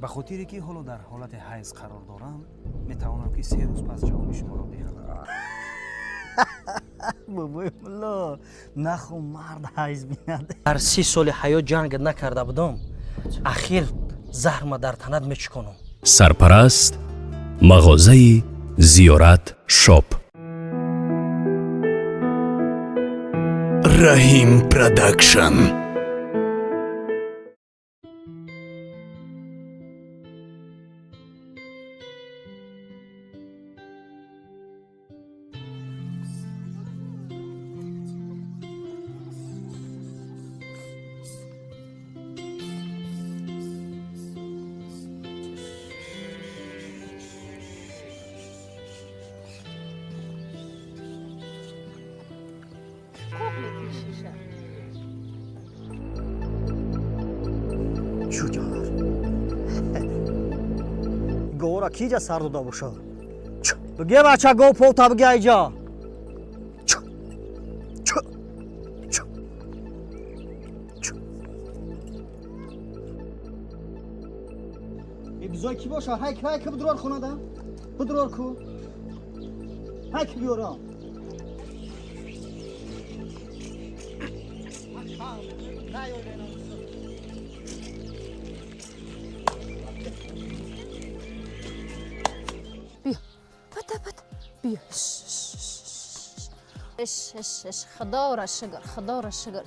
به خاطری که حالا در حالت حیض قرار دارم میتوانم که 3 روز پس جواب شما را دهم. بابای ملا نخو مرد حیض بیند. در 30 سال حیات جنگ نکرده بودم، اخیر زهرم در تنت میچکنم. سرپرست مغازه زیارت شاپ. رحیم پروداکشن. چوجار گورا کیجا سر داده باشه. بگه بچه گو پوتا بگه ایجا. ای بزای کی باشه؟ های که بدرار خونه ده؟ بدرار کو؟ های که بیارم؟ بیا بیا خدا را شکر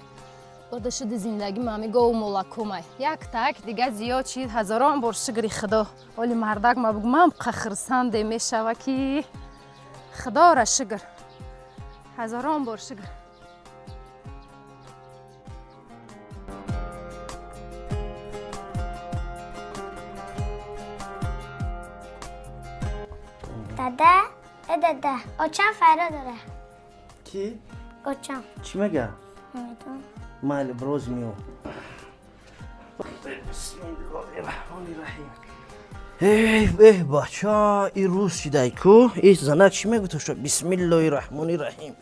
بوده شد زندگی مامی گو ملاکومای یک تک دیگه زیاد چید هزاران بار شکری خدا. ولی مردک ما بگم من خرسنده میشوه که خدا را شکر هزاران بار شکر. داده آچم فرا داره. کی؟ آچم چی میگه؟ نمیدونم. مال بروز میو. بسم الله الرحمن الرحیم. ای بچه این روز شده کو؟ این زنک چی میگه تو شد؟ بسم الله الرحمن الرحیم.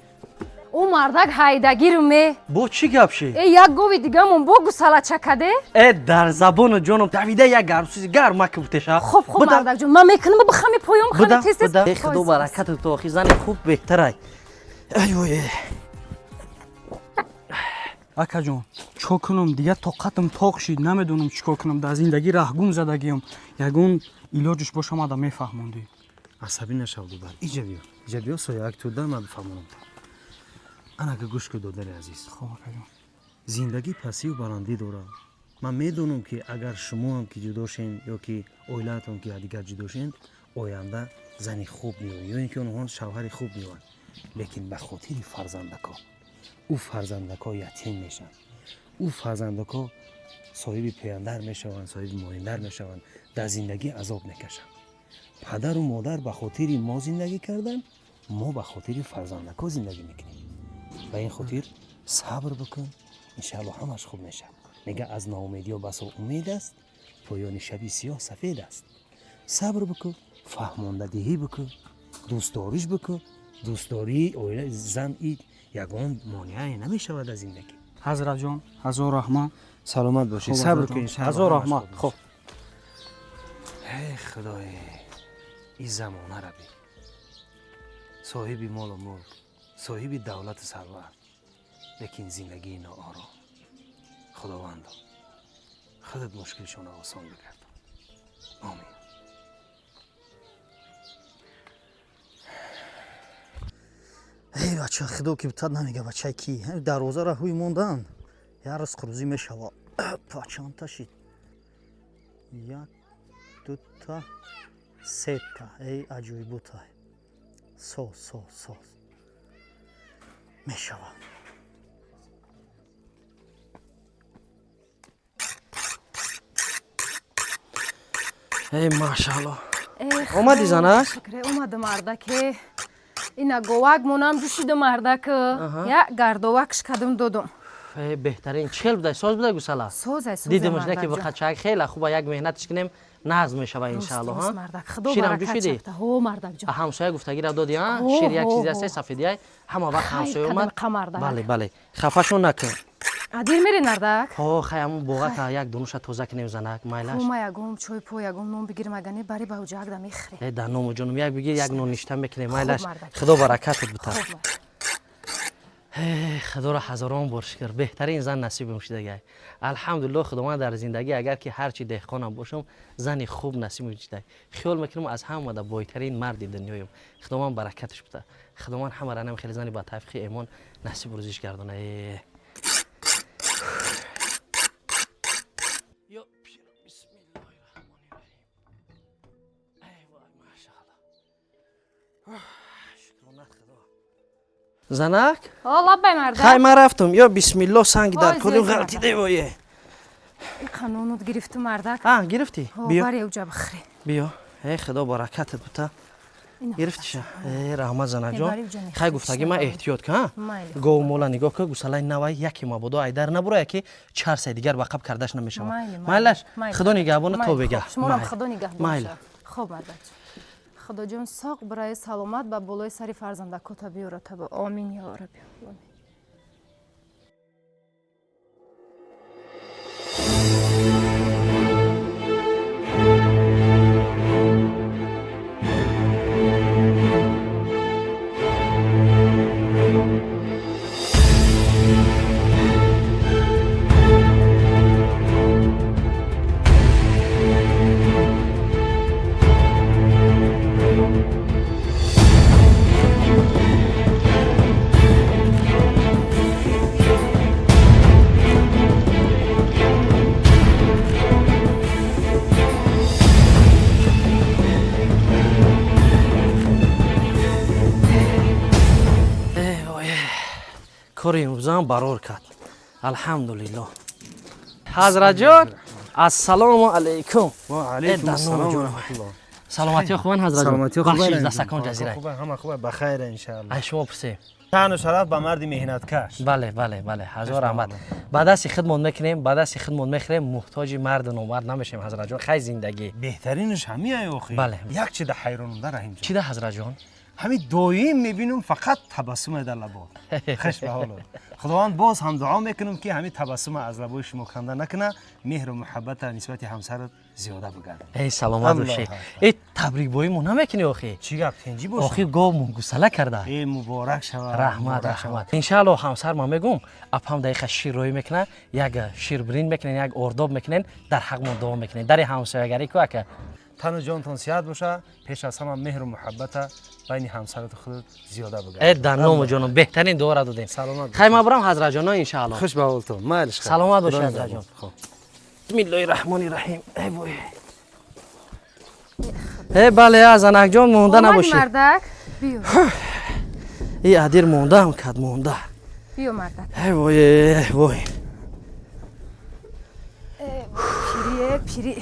او مردک هایدگیر می با چی گپ شی؟ ای یک گوی دیگه من بگو سالا چکده. ای در زبان جانم دویده یک گرسوزی گرم مکه بوتشه. خب مردک جون من میکنم بخمی پویم خمی تیز تیز. ای خدا برکت تو آخی زن خوب بهتره. ایوه اکا جان چیکار کنم دیگه طاقتم تاق شد، نمیدونم چیکار کنم. در زندگی رهگم زدگیم. یگون علاجش باشه ما میفهموندی. عصبی نشو دوباره. اینجا بیا سویا یک تو ده من بفهمونم. انا که گوش که دادر عزیز. خب اکا جان زندگی پسی و بلندی داره. من میدونم که اگر شما هم که جدا شین یا که اویلاتون که دیگر جدا شین آینده زنی خوب میوین یا اینکه اونها شوهر خوب میوین، لیکن به خاطر فرزندکا او فرزندکا یتیم میشن، او فرزندکا صاحب پیاندر میشوند، صاحب مایندر میشوند، در زندگی عذاب میکشن. پدر و مادر به خاطر ما زندگی کردن، ما به خاطر فرزندکا زندگی میکنیم. و این خاطر صبر بکن انشاءالله همش خوب میشه. میگه از ناامیدی و بس امید است پایان شبی سیاه سفید است. صبر بکن، فهماندهی بکن، دوستداریش بکن. دوستداری اویل زن ای یگان مانعی نمیشود از زندگی. حضرت جان هزار رحمت سلامت باشی. صبر کن هزار رحمت. خب ای خدای این زمانه را بی صاحب مال و ملک، صاحب دولت ثروت، لیکن زندگی ناآرام. خداوندا خودت مشکلشون آسان بگرد. آمین. ای بچه خدا که بتاد نمیگه بچه کی در روزه را هوی موندن یه رس خروزی میشوه. پاچان تاشید یک دو تا سه تا ای عجوی بوتا سوز میشوه. ای ماشاءالله. اومدی زنک؟ شکر اومد مردک. اینا گوگ مونم جوشید مردک. یا گردوکش کدوم دودم. بهترین چهل بوده ساز بوده گوسالا. ساز دیدمش نه که بخچه خیلی خوبه یک مهنتش کنیم نظم میشه ان شاء الله ها. شیرم جوشیدی؟ هو مردک جان. همسایه گفتگی را دادی ها؟ شیر یک چیزی است سفیدی همه وقت همسایه اومد. بله خفه‌شون نکن. адир мери нардак ҳо хай ҳамун боғака як дунуша тоза кинем занак майлаш кума ягум чой по ягум ном бигир магане бари ба уҷагда мехре дар ному ҷонум як бигир як нон ништа мекунем Хуб, майлаш мардак. худо баракатат бута хуб худоро ҳазорон бор шукр беҳтарин зан насибам шудагай алҳамдулилло худованд дар зиндагӣ агар ки ҳарчи деҳқонам бошам зани хуб насибам шудаг хиёл мекунам аз ҳамада бойтарин марди дунёям худованд баракаташ бута худованд ҳамара намехеле зани ба тавфиқи эмон насиб рӯзиш гардона занак лаббай мардак хай ман рафтам ё бисмилло санги дар Ой, коли зиёд ғалти девое қанунут гирифту мардак гирифтӣ бари уҷа бихре биё худо баракатат бута гирифтиша раҳмат занаҷон Бари уҷа хай мехӯшам. гуфтагӣ ман эҳтиёт ка Майли. гов мола нигоҳ ка гусалаи навай яке мабодо айдар набура яке чарсай дигар ба қаб кардаш намешавад майлаш худо нигаҳбона то бега шуморам худо нигаҳ майли боша хуб мардак худоҷон соқ барои саломат ба болои сари фарзандакота биёра табо амин ё рабби амин. кори имрӯзаам барор кард алҳамдулилло ҳазратҷон ассалому алайкум саломатиё хубан ҳазратҷон дастакон ҷазира ҳама хуб бахайр иншаалло ай шумо пурсем тану шараф ба марди меҳнаткаш бале ҳазор раҳмат ба дасти хидмот мекунем ба дасти хидмот мехӯрем муҳтоҷи марду номард намешем ҳазратҷон хай зиндагӣ беҳтаринаш ҳамиай охи Бале. як чида ҳайронанда раҳимҷон чида ҳазратҷон ҳами доим мебинам фақат табассуме дар лабот хуш ба ҳоло худованд боз ҳам дуо мекунам ки ҳамин табассума аз лабои шумо канда накуна меҳру муҳаббата нисбати ҳамсарат зиёда бигардад эй саломат бошед эй табрикбоӣ мо намекунӣ охи чӣ гап тинҷӣ боша охи гов мугусала карда муборак шавад раҳмат раҳмат иншаалло ҳамсар ман мегӯм апам дақиқа шир роӣ мекунад як шир бирин мекунен як ордоб мекунен дар ҳақмон дуо мекунен дари ҳамсоягарӣ ку ака тану ҷонтон сиҳат боша пеш аз ҳама меҳру муҳаббата байни ҳамсарату худат зиёда бигардад дар ному ҷоном беҳтарин дуора додем саломат хай ман бурам ҳазратҷоно иншаалло хуш ба ҳолтон майлиш саломат бошед ҳазратҷон бисмиллоҳи роҳмони роҳим ай вой бале занакҷон монда набошед мардак биё адир мондаам кад монда биё мардак ай вой пири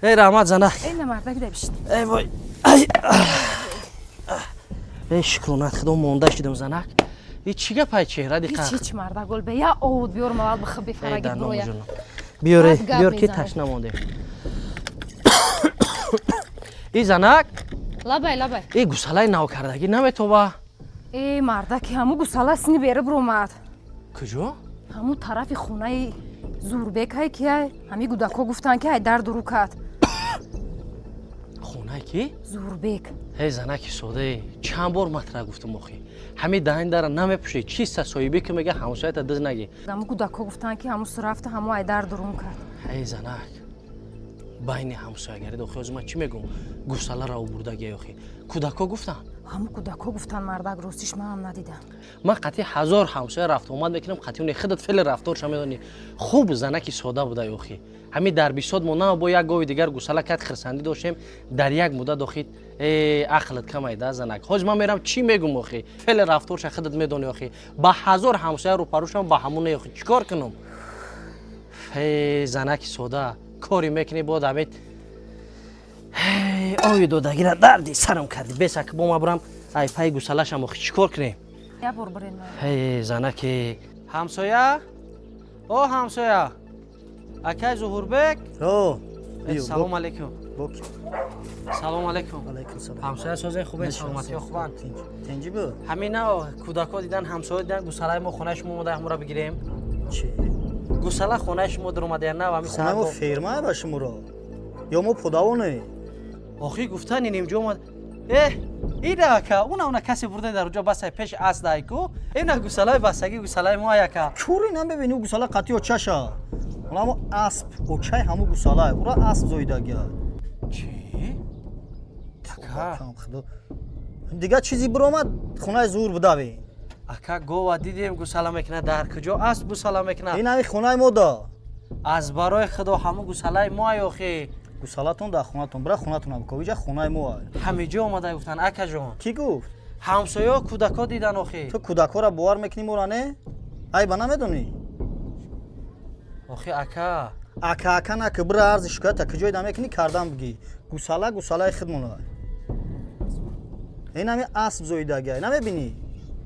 раҳмат занак эна мардак дабишт ай вой шукронат худо монда шидам занак чӣ гапай чеҳра диқа ҳеч мардак ол бе я овуд биёр мавал бихаби фараги буроя биёр ки ташна мондем и занак лабай и гусалаи навкардагӣ наметоба мардаки ҳаму гусала сини бери буромад куҷо ҳаму тарафи хонаи зурбекай ки ай ҳами гудако гуфтанд ки ҳайдар дуру кард хонае ки зурбек занаки содаи чанд бор матра гуфтам охи ҳами даҳин дара намепӯшед чиста соҳибӣ ки мега ҳамсоята диз наги ҳаму гудако гуфтанд ки ҳамусу рафта ҳаму ҳайдар дурун кард занак байни ҳамсоягарӣ дохи ҳозир ман чӣ мегӯм гусалара обурдагия охи кудако гуфтанд ҳаму кудако гуфтанд мардак ростиш манам надидам ман қатъи ҳазор ҳамсоя рафту омад мекунам қатъи уне худат феъли рафторша медонӣ хуб занаки сода буда охи ҳами дар бисод мо нама бо як гови дигар гусала кард хирсандӣ доштем дар як муддат охи ақлат камайда занак ҳозир ман мерам чӣ мегӯм охи феъли рафторша худат медонӣ охи ба ҳазор ҳамсоя рӯпарӯшам ба ҳамуне охи чӣ кор кунам занаки сода кори мекунӣ бо дамед ои додагира дарди сарам кардӣ бесак бо ма бурам ай пай гусалашам охи чӣ кор кунем я бор бирен занаки ҳамсоя о ҳамсоя акай зуҳурбек салому алайкум боки. салом алайкум. Алайкум салом. ҳамсоя созен хубен, саломатиҳо хубанд? Тинҷи бу. ҳамина кӯдако дидан ҳамсоя дидан гусалаи мо хонаи шумо омода ҳамуро бигирем. Чи? гусала хонаи шумо дар омада я на ҳами Хонаи мо ферма ба шуморо. Ё мо подавоне. охи гуфтан инем ҷо омад. Ида ака, уна касе бурда дар уҷо басай пеш аст дайку. Ина гусалаи басаги гусалаи мо ака. Чури намебини у гусала қати очаша. Ола мо асп очай ҳаму гусалай. Ура асп зоидагия. Чи? Така. Кам худо. Дига чизи биромад хонаи зур будаве. Ака гова дидем гусала мекна дар куҷо аст гусала мекна. Ин ҳами хонаи мо да. Аз барои худо ҳаму гусалаи мо ай охи. Гусалатон да хонатон бира хонатон ам ковиҷа хонаи мо ай. ҳамиҷо омада гуфтан ака ҷон. Ки гуфт? ҳамсоё кӯдако дидан охи. Ту кӯдакҳоро бовар мекунӣ мора не? Айба намедонӣ? охи ака. Ака на ки бира арзи шикоята киҷои да мекунӣ кардан бигӣ. Гусалаи хидмона. Ин ҳами асп зоидагия. Намебинӣ?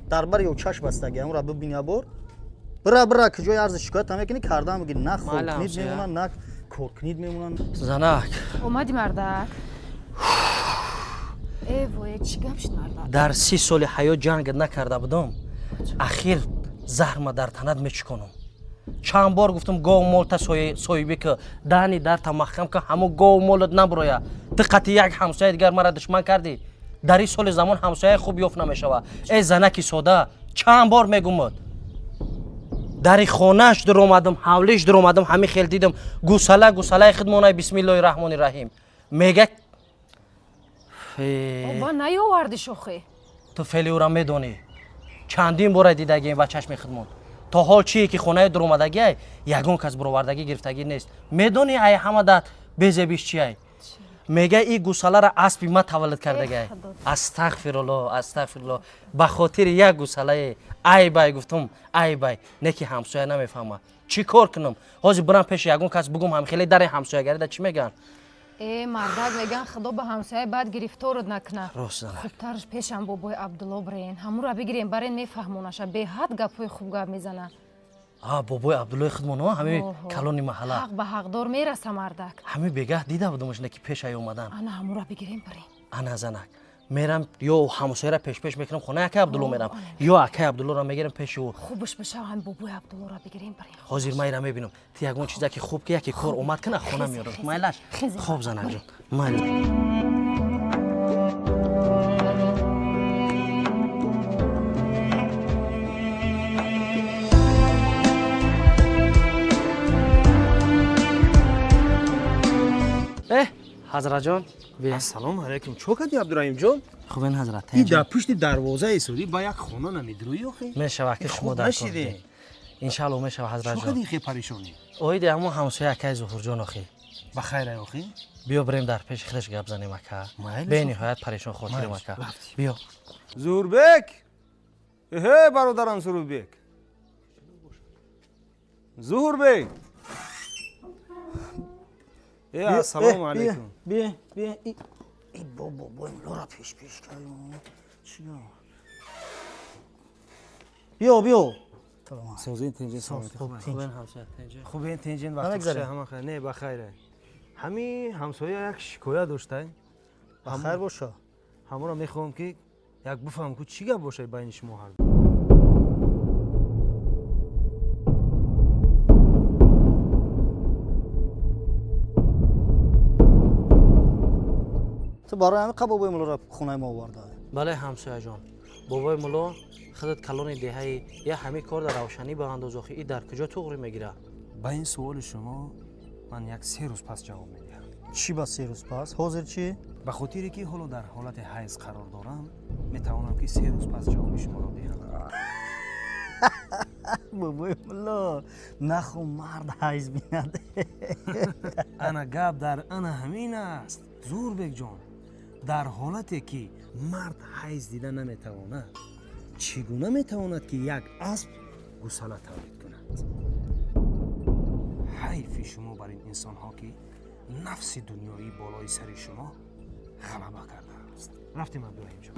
Дар бар ё чаш бастагия. Онро бибини абор. Бира киҷои арзи шикоята мекунӣ кардан бигӣ. На холкунид мемонанд, на коркунид мемонанд. Занак. омадӣ мардак? Эвое, чӣ гап шуд мардак? дар 30 соли ҳаёт ҷанг накарда будам. Ахир заҳрма дар танад мечиконам. чанд бор гуфтам гов молта соҳибӣ ки дани дарта маҳкам ки ҳаму гов молат набуроя. диққати як ҳамсояи дигар мара душман кардӣ. дар ин соли замон ҳамсояи хуб ёфт намешава. занаки сода чанд бор мегумад. дари хонааш дуромадам, ҳавлиш дуромадам, ҳами хел дидам гусалаи хидмонаи бисмиллоҳи раҳмони раҳим. мега оба наёварди шохе. ту фели ӯра медонӣ. чандин бора дидагием ба чашми хидмон. то ҳол чие ки хонаи дуромадагиай ягон кас буровардагӣ гирифтагӣ нест. медонӣ ай ҳама дат безебиш чиай. мега и гусалара аспи ма таваллуд кардагиай. астағфирулло ба хотири як гусалае айбай гуфтам айбай не ки ҳамсоя намефаҳма. чӣ кор кунам? ҳозир бирам пеши ягон кас бугум ҳамхеле дари ҳамсоягарида чӣ меган? мардак меган худо ба ҳамсояи бад гирифторуд накна. рост занак. хубтарш пешам бобои абдулло бирен. ҳамуро бигирем баре мефаҳмонаша. беҳад гапҳои хуб гап мезана. бобои абдуллои хидмоно ҳами калони маҳалла. ҳақ ба ҳақдор мераса мардак. ҳами бегаҳ дида будамашна ки пешай омадан. ана ҳамуро бигирем барем. ана занак. мерам ё ҳамсояра пеш мекунам хонаи акаи абдулло мерам ё акаи абдуллоро мегирам пеши ӯ. хубаш баша ҳам бобои абдуллоро бигирем барем. ҳозир майра мебинам ти ягон чиза ки хуб ки яке кор омад кана хона меёрам. майлаш хоб занакҷон майла. ҳазратҷон ассалому алайкум. чо кардӣ абдураҳимҷон? хубен ҳазрат. И дар пушти дарвозаи судӣ ба як хона намедируӣ охе? мешава ки шумо дар кор иншалло мешава чо ҳазратҷон. кардӣ хе паришонӣ? оиде ҳамо ҳамсояи акаи зуҳурҷон охи. ба хайрай охе? биё бирем дар пеши худаш гап занем ака. Майли бениҳоят парешон хотирем ака. биё. Зурбек! бародарам Зурбек. Зурбек! Ассалому алайкум. бия. И бобо лора пеш кардем. Чиё? биё. Созин тинҷин хубен ҳамсоя тенҷе. хубен тинҷин вақти хуша ҳама хайр. Не ба хайр. ҳами ҳамсоя як шикоят доштай. ба хайр боша. ҳамуро мехоҳам ки як бифаҳмам ки чӣ гап бошад байни шумо ҳар ду. ту барои ҳамин қа бобои муллоро хонаи мо оварда? бале ҳамсояҷон бобои мулло худат калони деҳаи я ҳами кор дар равшанӣ ба андоз охи и дар куҷо туғри мегира? ба ин суоли шумо ман як 3 рӯз пас ҷавоб медиҳам. чӣ ба 3 рӯз пас? ҳозир чӣ? ба хотире ки ҳоло дар ҳолати ҳайз қарор дорам метавонам ки 3 рӯз пас ҷавоби шуморо диҳам. бобои мулло нахо мард ҳайз бинад. ана гап дар ана ҳамин аст. Зурбекҷон, дар ҳолате ки мард ҳайз дида наметавонад, чӣ гуна метавонад ки як асп гусала тавлид кунад? ҳайфи шумо бар ин инсонҳо ки нафси дунёӣ болои сари шумо ғалаба кардааст. рафтем абдураҳимҷон.